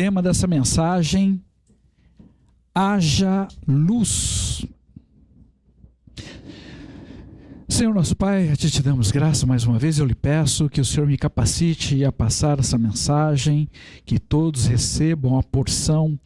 tema dessa mensagem: haja luz. Senhor nosso Pai, a Ti te damos graça mais uma vez. Eu lhe peço que o Senhor me capacite a passar essa mensagem, que todos recebam a porção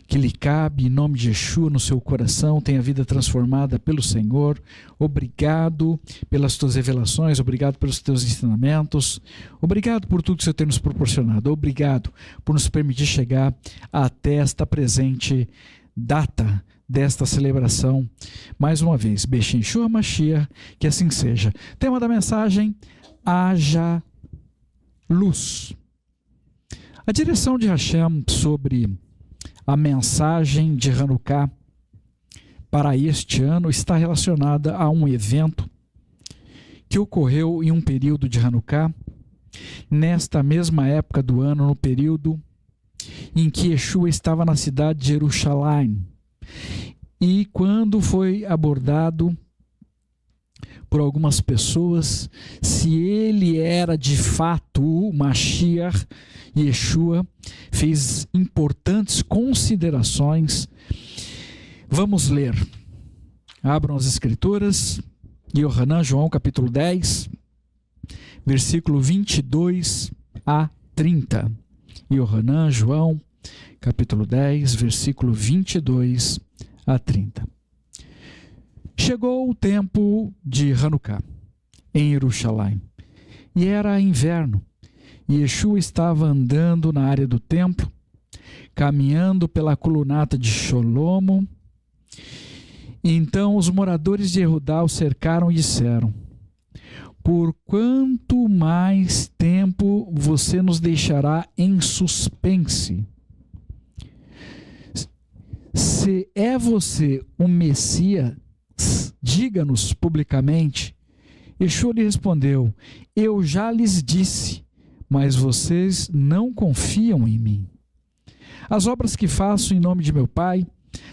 que lhe cabe, em nome de Yeshua, no seu coração, tenha a vida transformada pelo Senhor. Obrigado pelas tuas revelações, obrigado pelos teus ensinamentos, obrigado por tudo que o Senhor tem nos proporcionado, obrigado por nos permitir chegar até esta presente data desta celebração. Mais uma vez, Bechim Yeshua Mashiach, que assim seja. Tema da mensagem: haja luz. A direção de Hashem sobre a mensagem de Hanukkah para este ano está relacionada a um evento que ocorreu em um período de Hanukkah, nesta mesma época do ano, no período em que Yeshua estava na cidade de Jerusalém. E quando foi abordado por algumas pessoas se ele era de fato o Mashiach, Yeshua fez importantes considerações. Vamos ler. Abram as escrituras. Yohanan, João capítulo 10, versículo 22 a 30. Yohanan, João capítulo 10, versículo 22 a 30. Chegou o tempo de Hanukkah em Jerusalém, e era inverno, e Yeshua estava andando na área do templo, caminhando pela colunata de Sholomo. E então os moradores de Yehudá o cercaram e disseram: por quanto mais tempo você nos deixará em suspense? Se é você o Messias, diga-nos publicamente. Yeshua lhe respondeu: eu já lhes disse, mas vocês não confiam em mim. As obras que faço em nome de meu Pai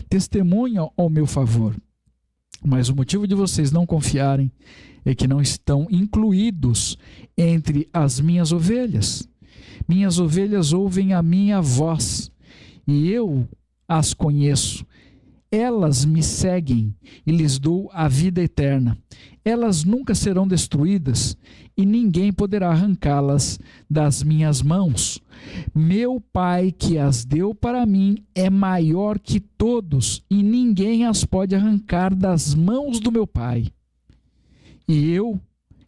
testemunham ao meu favor, mas o motivo de vocês não confiarem é que não estão incluídos entre as minhas ovelhas. Minhas ovelhas ouvem a minha voz, e eu as conheço. Elas me seguem e lhes dou a vida eterna. Elas nunca serão destruídas e ninguém poderá arrancá-las das minhas mãos. Meu Pai que as deu para mim é maior que todos e ninguém as pode arrancar das mãos do meu Pai. E eu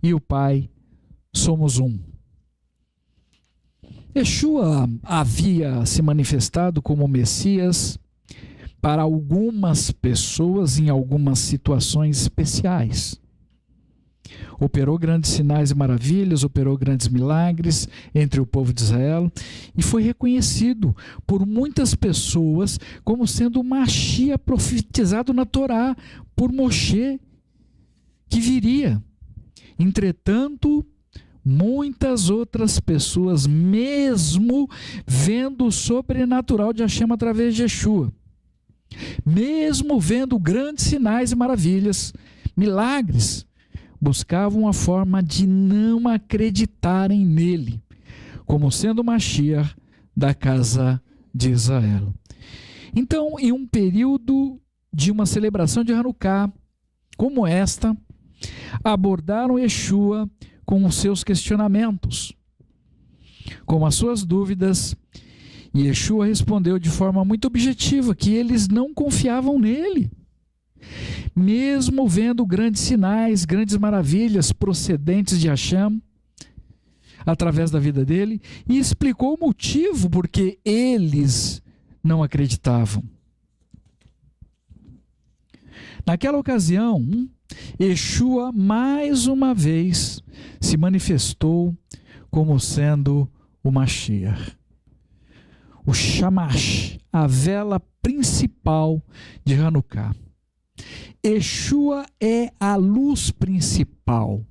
e o Pai somos um. Yeshua havia se manifestado como Messias para algumas pessoas em algumas situações especiais. Operou grandes sinais e maravilhas, operou grandes milagres entre o povo de Israel e foi reconhecido por muitas pessoas como sendo o Mashiach profetizado na Torá por Moshe, que viria. Entretanto, muitas outras pessoas, mesmo vendo o sobrenatural de Hashem através de Yeshua, mesmo vendo grandes sinais e maravilhas, milagres, buscavam a forma de não acreditarem nele, como sendo o Mashiach da casa de Israel. Então, em um período de uma celebração de Hanukkah, como esta, abordaram Yeshua com os seus questionamentos, com as suas dúvidas, e Yeshua respondeu de forma muito objetiva que eles não confiavam nele, mesmo vendo grandes sinais, grandes maravilhas procedentes de Hashem através da vida dele, e explicou o motivo porque eles não acreditavam. Naquela ocasião, Yeshua mais uma vez se manifestou como sendo o Mashiach, o Shamash, a vela principal de Hanukkah. Yeshua é a luz principal,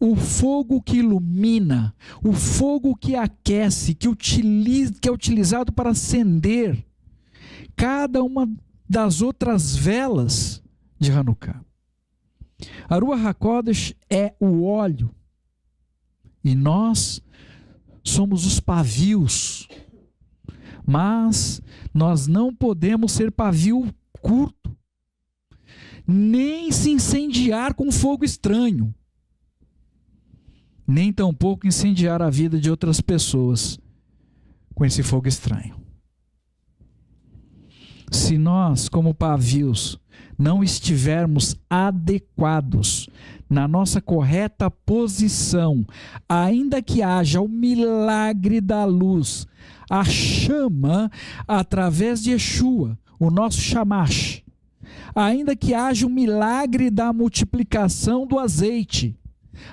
o fogo que ilumina, o fogo que aquece, que é utilizado para acender cada uma das outras velas de Hanukkah. A Ruach HaKodesh é o óleo e nós somos os pavios, Mas nós não podemos ser pavio curto, nem se incendiar com fogo estranho, nem tampouco incendiar a vida de outras pessoas com esse fogo estranho. Se nós, como pavios, não estivermos adequados na nossa correta posição, ainda que haja o milagre da luz, a chama através de Yeshua, o nosso Shamash, ainda que haja o milagre da multiplicação do azeite,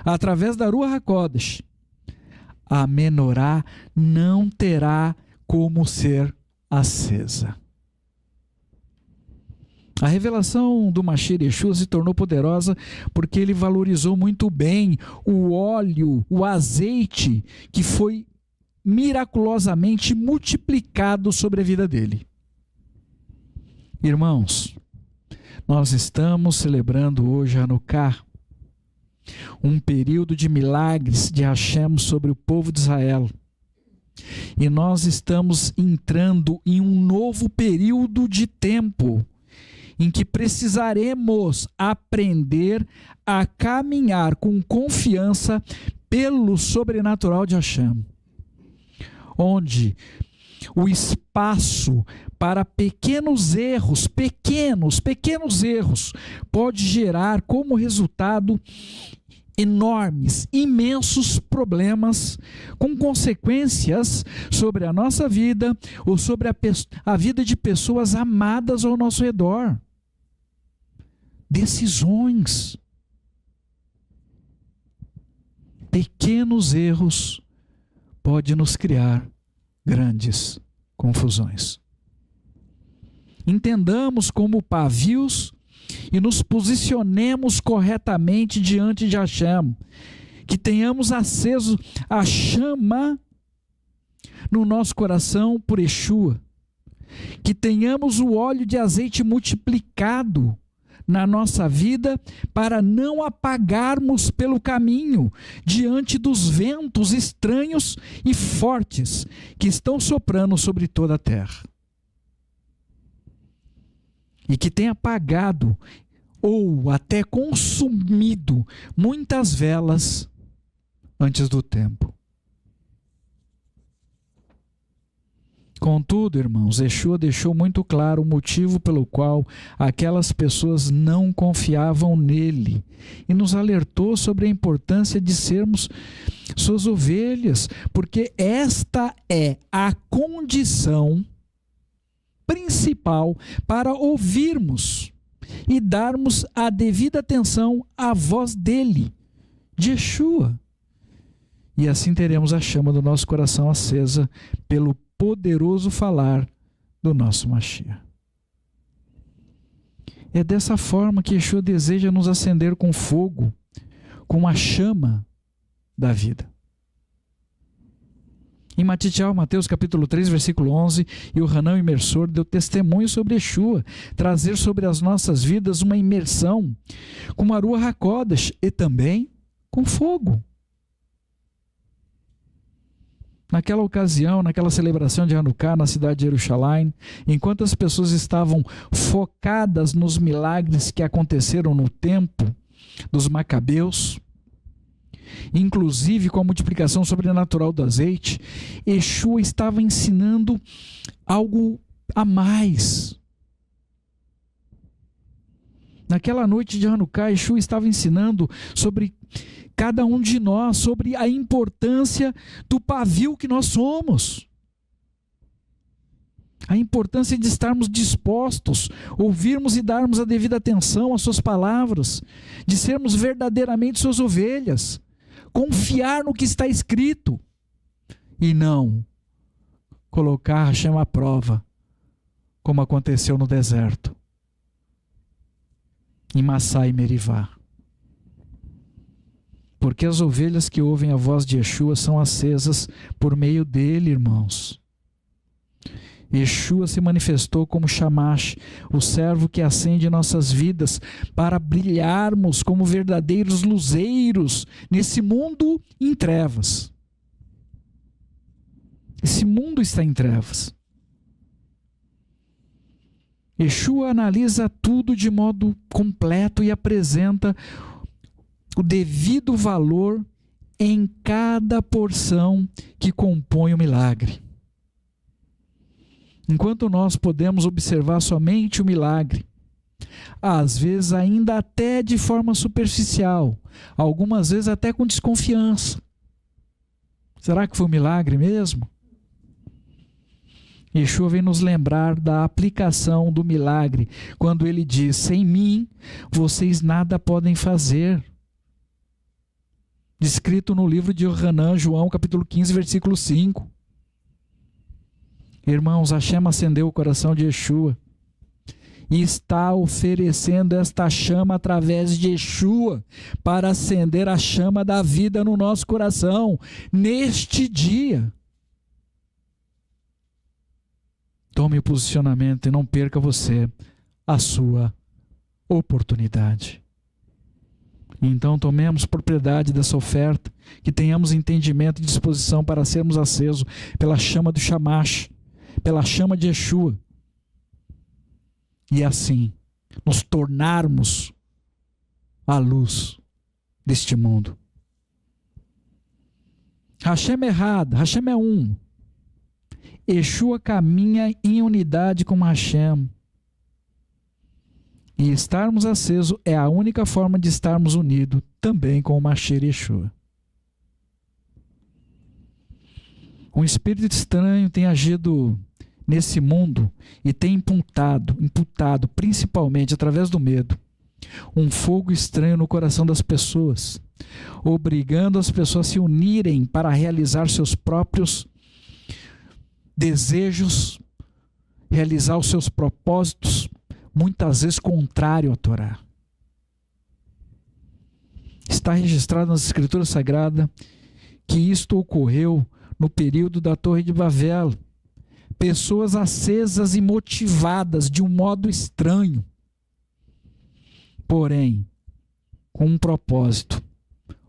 através da Ruach HaKodesh, a menorá não terá como ser acesa. A revelação do Mashiach Yeshua se tornou poderosa porque ele valorizou muito bem o óleo, o azeite que foi miraculosamente multiplicado sobre a vida dele. Irmãos, nós estamos celebrando hoje Hanukkah, um período de milagres de Hashem sobre o povo de Israel. E nós estamos entrando em um novo período de tempo, em que precisaremos aprender a caminhar com confiança pelo sobrenatural de Hashem, onde o espaço para pequenos erros, pequenos erros, pode gerar como resultado enormes, imensos problemas com consequências sobre a nossa vida ou sobre a vida de pessoas amadas ao nosso redor. Decisões. Pequenos erros podem nos criar grandes confusões. Entendamos como pavios e nos posicionemos corretamente diante de Hashem, que tenhamos aceso a chama no nosso coração por Yeshua, que tenhamos o óleo de azeite multiplicado na nossa vida para não apagarmos pelo caminho diante dos ventos estranhos e fortes que estão soprando sobre toda a terra. E que tem apagado ou até consumido muitas velas antes do tempo. Contudo, irmãos, Yeshua deixou muito claro o motivo pelo qual aquelas pessoas não confiavam nele e nos alertou sobre a importância de sermos suas ovelhas, porque esta é a condição principal para ouvirmos e darmos a devida atenção à voz dele, de Yeshua. E assim teremos a chama do nosso coração acesa pelo poderoso falar do nosso Mashiach. É dessa forma que Yeshua deseja nos acender com fogo, com a chama da vida. Em Matityahu, Mateus capítulo 3, versículo 11, Yohanan, o imersor, deu testemunho sobre Yeshua, trazer sobre as nossas vidas uma imersão com a Ruach HaKodesh e também com fogo. Naquela ocasião, naquela celebração de Hanukkah na cidade de Jerusalém, enquanto as pessoas estavam focadas nos milagres que aconteceram no tempo dos Macabeus, inclusive com a multiplicação sobrenatural do azeite, Yeshua estava ensinando algo a mais. Naquela noite de Hanukkah, Yeshua estava ensinando sobre cada um de nós, sobre a importância do pavio que nós somos. A importância de estarmos dispostos, ouvirmos e darmos a devida atenção às suas palavras, de sermos verdadeiramente suas ovelhas, confiar no que está escrito e não colocar Hashem à prova, como aconteceu no deserto, em Massá e Merivá. Porque as ovelhas que ouvem a voz de Yeshua são acesas por meio dele, irmãos. Yeshua se manifestou como Shamash, o servo que acende nossas vidas para brilharmos como verdadeiros luzeiros nesse mundo em trevas. Esse mundo está em trevas. Yeshua analisa tudo de modo completo e apresenta o devido valor em cada porção que compõe o milagre. Enquanto nós podemos observar somente o milagre, às vezes ainda até de forma superficial, algumas vezes até com desconfiança. Será que foi um milagre mesmo? Yeshua vem nos lembrar da aplicação do milagre, quando ele diz: sem mim, vocês nada podem fazer. Descrito no livro de Yohanan, João, capítulo 15, versículo 5. Irmãos, Hashem acendeu o coração de Yeshua e está oferecendo esta chama através de Yeshua para acender a chama da vida no nosso coração, neste dia. Tome o posicionamento e não perca você a sua oportunidade. Então tomemos propriedade dessa oferta, que tenhamos entendimento e disposição para sermos acesos pela chama do Shamash, pela chama de Yeshua, e assim nos tornarmos a luz deste mundo. Hashem é errado, Hashem é um. Yeshua caminha em unidade com Hashem. E estarmos acesos é a única forma de estarmos unidos também com o Mashiach Yeshua. Um espírito estranho tem agido nesse mundo e tem imputado principalmente através do medo, um fogo estranho no coração das pessoas, obrigando as pessoas a se unirem para realizar seus próprios desejos, realizar os seus propósitos, muitas vezes contrário à Torá. Está registrado nas Escrituras Sagradas que isto ocorreu no período da Torre de Babel. Pessoas acesas e motivadas de um modo estranho, porém com um propósito,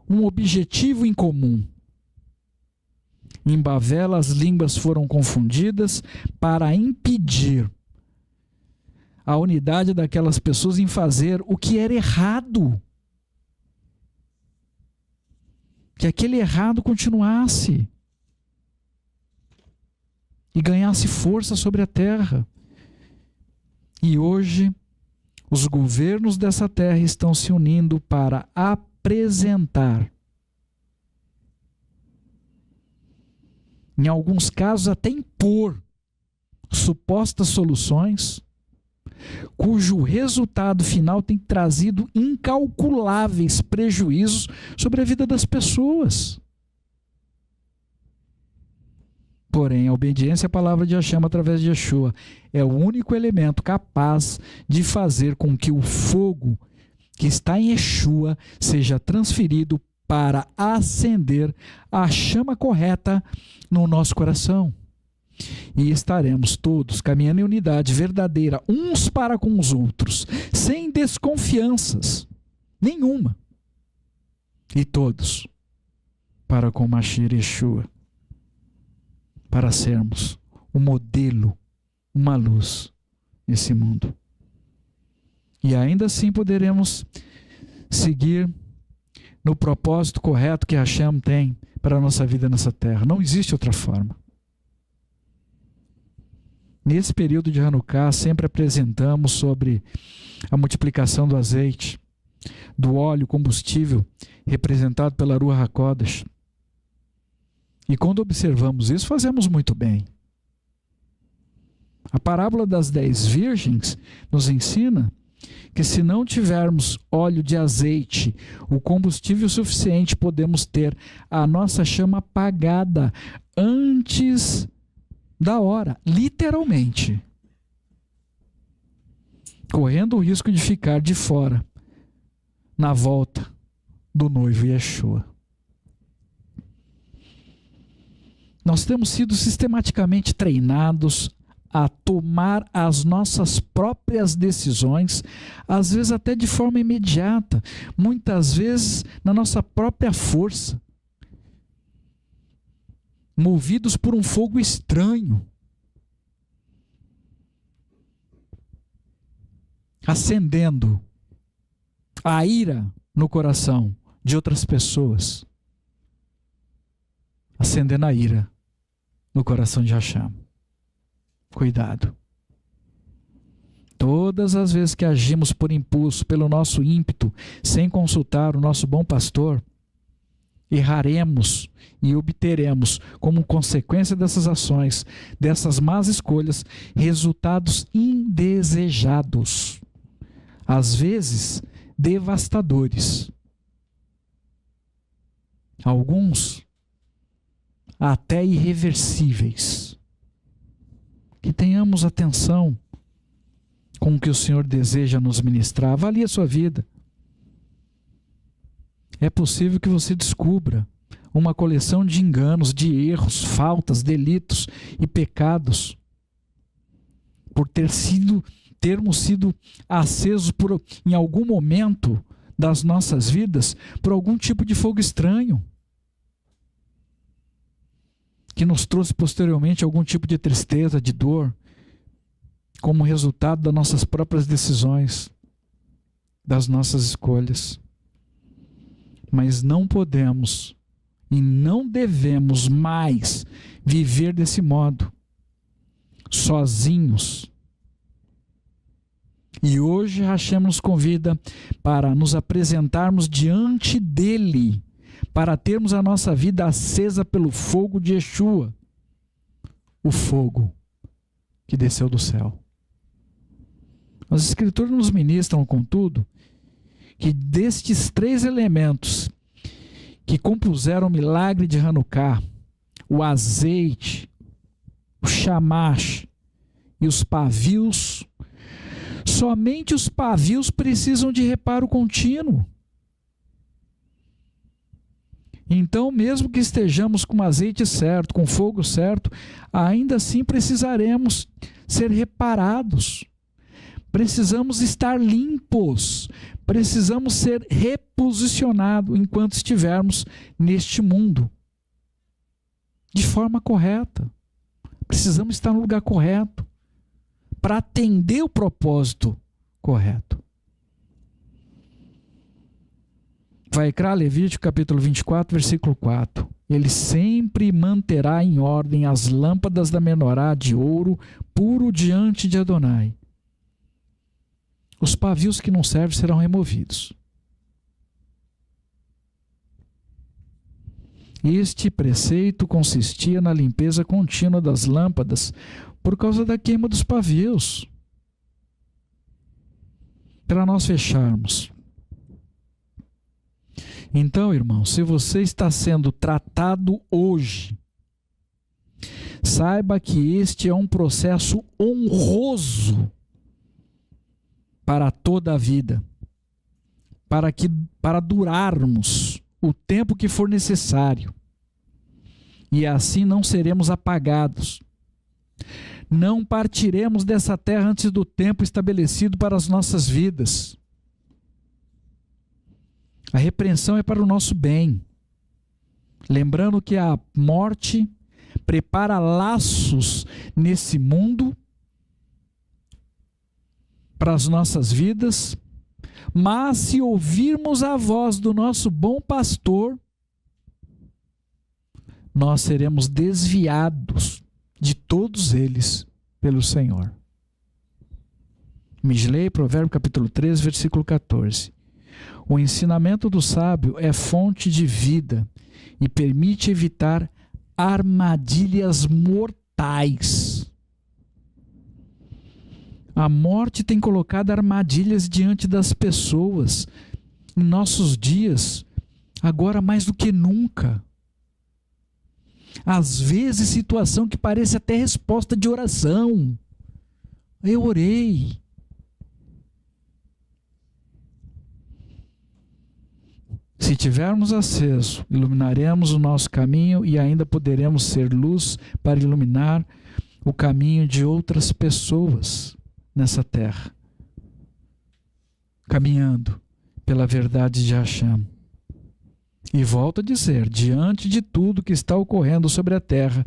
um objetivo em comum. Em Babel, as línguas foram confundidas para impedir a unidade daquelas pessoas em fazer o que era errado. Que aquele errado continuasse e ganhasse força sobre a terra. E hoje, os governos dessa terra estão se unindo para apresentar, em alguns casos até impor, supostas soluções, cujo resultado final tem trazido incalculáveis prejuízos sobre a vida das pessoas. Porém, a obediência à palavra de Hashem através de Yeshua é o único elemento capaz de fazer com que o fogo que está em Yeshua seja transferido para acender a chama correta no nosso coração. E estaremos todos caminhando em unidade verdadeira, uns para com os outros, sem desconfianças nenhuma. E todos para com Mashiach Yeshua, para sermos um modelo, uma luz nesse mundo. E ainda assim poderemos seguir no propósito correto que Hashem tem para a nossa vida nessa terra. Não existe outra forma. Nesse período de Hanukkah, sempre apresentamos sobre a multiplicação do azeite, do óleo, combustível, representado pela Ruach HaKodesh. E quando observamos isso, fazemos muito bem. A parábola das 10 virgens nos ensina que se não tivermos óleo de azeite, o combustível suficiente, podemos ter a nossa chama apagada antes da hora, literalmente, correndo o risco de ficar de fora na volta do noivo Yeshua. Nós temos sido sistematicamente treinados a tomar as nossas próprias decisões, às vezes até de forma imediata, muitas vezes na nossa própria força, movidos por um fogo estranho. acendendo a ira no coração de outras pessoas, acendendo a ira no coração de Hashem. Cuidado. Todas as vezes que agimos por impulso, pelo nosso ímpeto, sem consultar o nosso bom pastor, erraremos e obteremos, como consequência dessas ações, dessas más escolhas, resultados indesejados, às vezes devastadores. Alguns até irreversíveis. Que tenhamos atenção com o que o Senhor deseja nos ministrar. Avalie a sua vida. É possível que você descubra uma coleção de enganos, de erros, faltas, delitos e pecados por termos sido acesos em algum momento das nossas vidas por algum tipo de fogo estranho que nos trouxe posteriormente algum tipo de tristeza, de dor, como resultado das nossas próprias decisões, das nossas escolhas. Mas não podemos e não devemos mais viver desse modo, sozinhos. E hoje Hashem nos convida para nos apresentarmos diante dele, para termos a nossa vida acesa pelo fogo de Yeshua, o fogo que desceu do céu. As Escrituras nos ministram, contudo, que destes 3 elementos que compuseram o milagre de Hanukkah, o azeite, o shamash e os pavios, somente os pavios precisam de reparo contínuo. Então, mesmo que estejamos com o azeite certo, com o fogo certo, ainda assim precisaremos ser reparados. Precisamos estar limpos, precisamos ser reposicionados enquanto estivermos neste mundo, de forma correta. Precisamos estar no lugar correto, para atender o propósito correto. Vaikra, Levítico, capítulo 24, versículo 4. Ele sempre manterá em ordem as lâmpadas da menorá de ouro puro diante de Adonai. Os pavios que não servem serão removidos. Este preceito consistia na limpeza contínua das lâmpadas por causa da queima dos pavios. Para nós fecharmos. Então, irmão, se você está sendo tratado hoje, saiba que este é um processo honroso para toda a vida, para durarmos o tempo que for necessário, e assim não seremos apagados. Não partiremos dessa terra antes do tempo estabelecido para as nossas vidas. A repreensão é para o nosso bem. Lembrando que a morte prepara laços nesse mundo para as nossas vidas, mas se ouvirmos a voz do nosso bom pastor, nós seremos desviados de todos eles pelo Senhor. Mislei, Provérbio capítulo 3, versículo 14. O ensinamento do sábio é fonte de vida e permite evitar armadilhas mortais. A morte tem colocado armadilhas diante das pessoas em nossos dias, agora mais do que nunca. Às vezes, situação que parece até resposta de oração. Eu orei. Se tivermos acesso, iluminaremos o nosso caminho e ainda poderemos ser luz para iluminar o caminho de outras pessoas nessa terra, caminhando pela verdade de Hashem. E volto a dizer, diante de tudo que está ocorrendo sobre a terra,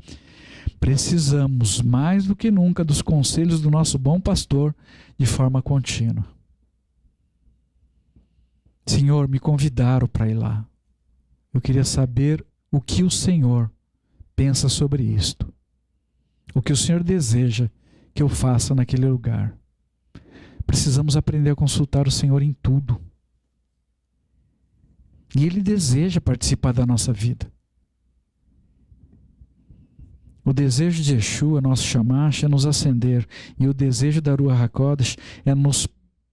precisamos mais do que nunca dos conselhos do nosso bom pastor de forma contínua. Senhor, me convidaram para ir lá. Eu queria saber o que o Senhor pensa sobre isto. O que o Senhor deseja que eu faça naquele lugar. Precisamos aprender a consultar o Senhor em tudo. E Ele deseja participar da nossa vida. O desejo de Yeshua, nosso Shamash, é nos acender. E o desejo da Ruach HaKodesh é nos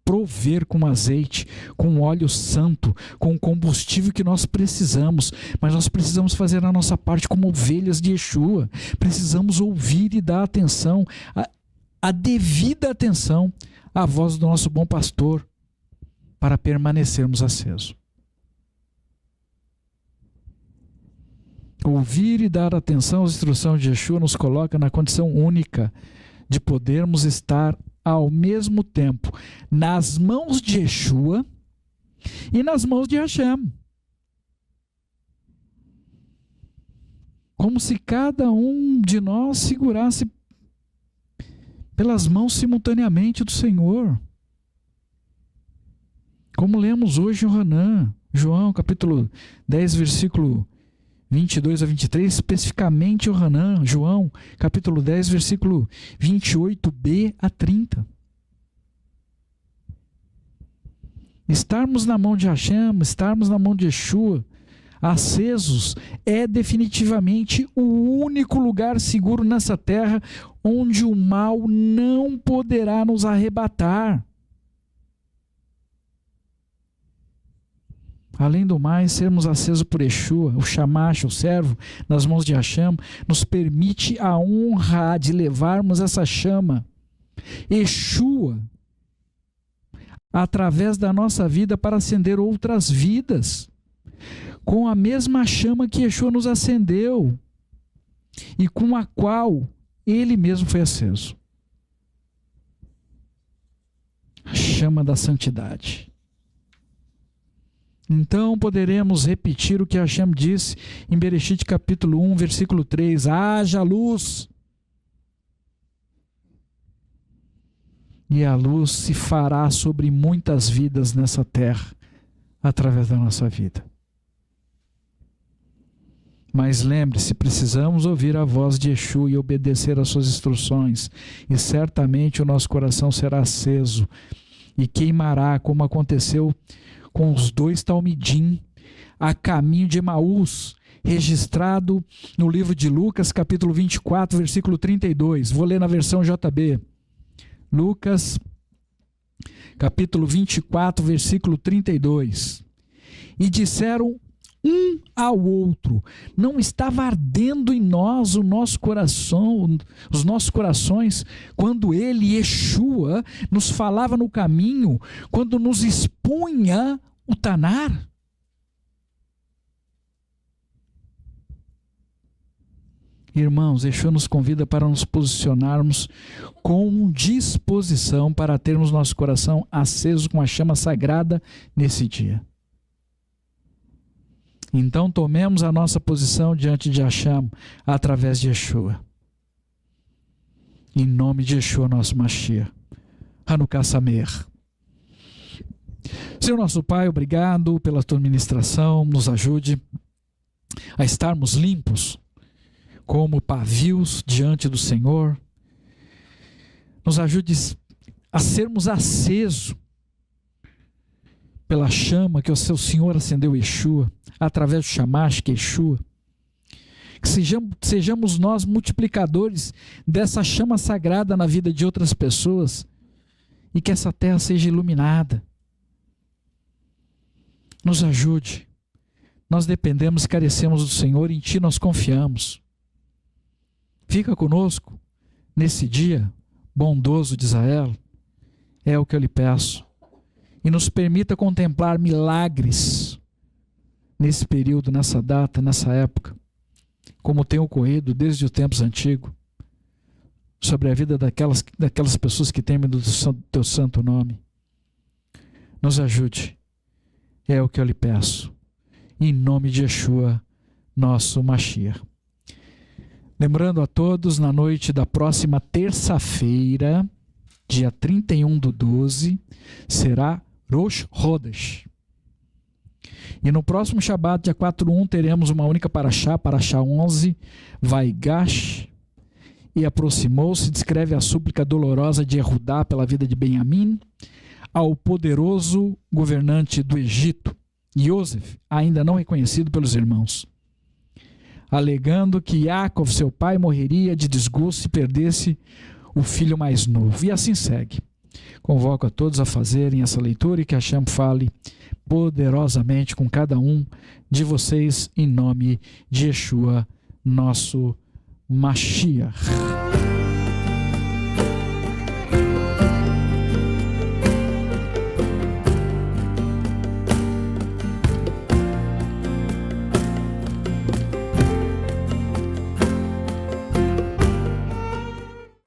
prover com azeite, com óleo santo, com o combustível que nós precisamos. Mas nós precisamos fazer a nossa parte como ovelhas de Yeshua. Precisamos ouvir e dar atenção, a devida atenção à voz do nosso bom pastor, para permanecermos acesos. Ouvir e dar atenção às instruções de Yeshua nos coloca na condição única de podermos estar ao mesmo tempo nas mãos de Yeshua e nas mãos de Hashem. Como se cada um de nós segurasse pelas mãos simultaneamente do Senhor. Como lemos hoje em Hanan, João capítulo 10, versículo 22 a 23, especificamente o Hanan, João, capítulo 10, versículo 28b a 30. Estarmos na mão de Hashem, estarmos na mão de Yeshua, acesos, é definitivamente o único lugar seguro nessa terra onde o mal não poderá nos arrebatar. Além do mais, sermos acesos por Yeshua, o Shamash, o servo, nas mãos de Hashem, nos permite a honra de levarmos essa chama, Yeshua, através da nossa vida para acender outras vidas, com a mesma chama que Yeshua nos acendeu e com a qual Ele mesmo foi aceso. A chama da santidade. Então poderemos repetir o que Hashem disse em Bereshit capítulo 1, versículo 3, haja luz. E a luz se fará sobre muitas vidas nessa terra, através da nossa vida. Mas lembre-se, precisamos ouvir a voz de Yeshua e obedecer às suas instruções, e certamente o nosso coração será aceso e queimará, como aconteceu com os dois talmidim a caminho de Emaús, registrado no livro de Lucas, capítulo 24, versículo 32. Vou ler na versão JB. Lucas, capítulo 24, versículo 32. E disseram um ao outro, não estava ardendo em nós o nosso coração, os nossos corações, quando ele, Yeshua, nos falava no caminho, quando nos expunha o Tanar? Irmãos, Yeshua nos convida para nos posicionarmos com disposição para termos nosso coração aceso com a chama sagrada nesse dia. Então tomemos a nossa posição diante de Hashem através de Yeshua. Em nome de Yeshua, nosso Mashiach. Hanukkah Sameach. Senhor nosso Pai, obrigado pela tua ministração. Nos ajude a estarmos limpos como pavios diante do Senhor. Nos ajude a sermos acesos pela chama que o seu Senhor acendeu Yeshua, através do Shamash, que é Yeshua. Que sejamos nós multiplicadores dessa chama sagrada na vida de outras pessoas e que essa terra seja iluminada. Nos ajude. Nós dependemos e carecemos do Senhor, em Ti nós confiamos. Fica conosco nesse dia bondoso de Israel, é o que eu lhe peço. E nos permita contemplar milagres nesse período, nessa data, nessa época, como tem ocorrido desde os tempos antigos, sobre a vida daquelas pessoas que temem do teu santo nome. Nos ajude, é o que eu lhe peço, em nome de Yeshua, nosso Mashiach. Lembrando a todos, na noite da próxima terça-feira, dia 31/12, será Rosh Chodesh. E no próximo Shabat, dia 4/1, teremos uma única paraxá 11, Vaigash, e aproximou-se, descreve a súplica dolorosa de Erudá pela vida de Benjamim ao poderoso governante do Egito, Yosef, ainda não reconhecido pelos irmãos, alegando que Yaakov, seu pai, morreria de desgosto se perdesse o filho mais novo. E assim segue. Convoco a todos a fazerem essa leitura e que Hashem fale poderosamente com cada um de vocês em nome de Yeshua, nosso Mashiach.